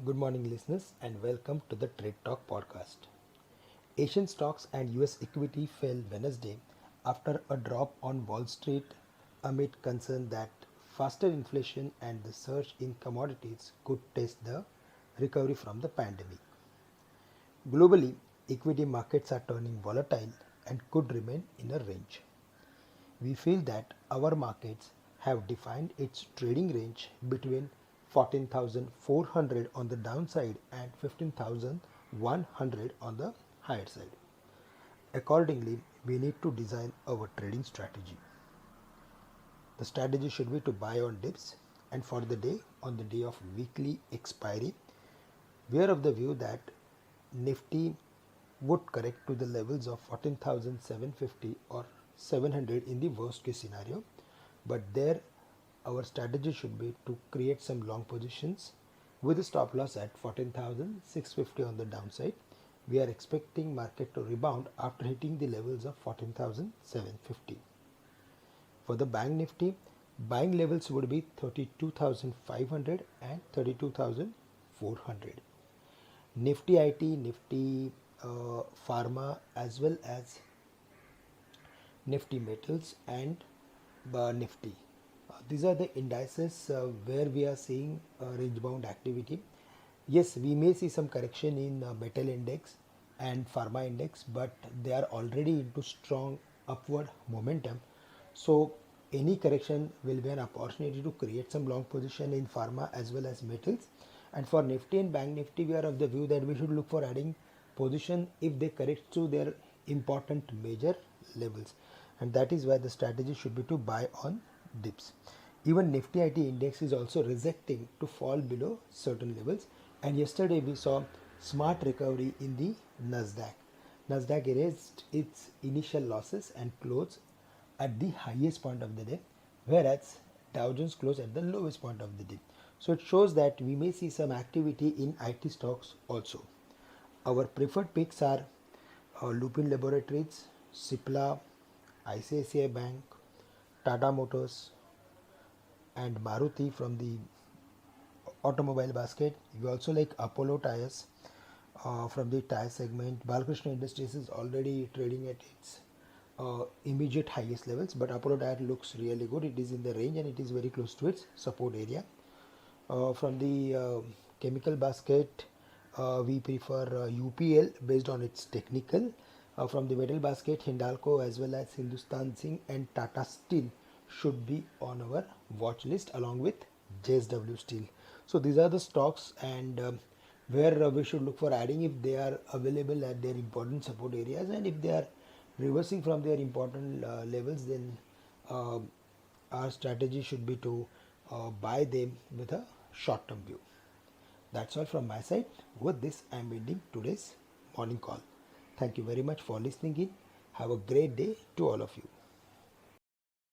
Good morning, listeners, and welcome to the Trade Talk podcast. Asian stocks and US equity fell Wednesday after a drop on Wall Street amid concern that faster inflation and the surge in commodities could test the recovery from the pandemic. Globally, equity markets are turning volatile and could remain in a range. We feel that our markets have defined its trading range between 14,400 on the downside and 15,100 on the higher side. Accordingly, we need to design our trading strategy. The strategy should be to buy on dips and for the day on the day of weekly expiry. We are of the view that Nifty would correct to the levels of 14,750 or 700 in the worst case scenario, but there our strategy should be to create some long positions with a stop loss at 14,650 on the downside. We are expecting market to rebound after hitting the levels of 14,750. For the bank Nifty, buying levels would be 32,500 and 32,400. Nifty IT, Nifty Pharma, as well as Nifty Metals and Nifty. These are the indices where we are seeing range bound activity. Yes, we may see some correction in metal index and pharma index, but they are already into strong upward momentum. So any correction will be an opportunity to create some long position in pharma as well as metals. And for Nifty and Bank Nifty, we are of the view that we should look for adding position if they correct to their important major levels. And that is why the strategy should be to buy on dips. Even Nifty IT index is also rejecting to fall below certain levels. And yesterday we saw smart recovery in the Nasdaq. Nasdaq erased its initial losses and closed at the highest point of the day, whereas Dow Jones closed at the lowest point of the day. So it shows that we may see some activity in IT stocks also. Our preferred picks are Lupin Laboratories, Cipla, ICICI Bank, Tata Motors, and Maruti from the automobile basket. We also like Apollo Tires from the tire segment. Balkrishna Industries is already trading at its immediate highest levels, but Apollo Tire looks really good. It is in the range and it is very close to its support area. From the chemical basket, we prefer UPL based on its technical. From the metal basket, Hindalco as well as Hindustan Zinc and Tata Steel should be on our watch list along with JSW Steel. So these are the stocks and where we should look for adding if they are available at their important support areas, and if they are reversing from their important levels, then our strategy should be to buy them with a short term view. That's all from my side. With this, I am ending today's morning call. Thank you very much for listening in. Have a great day to all of you.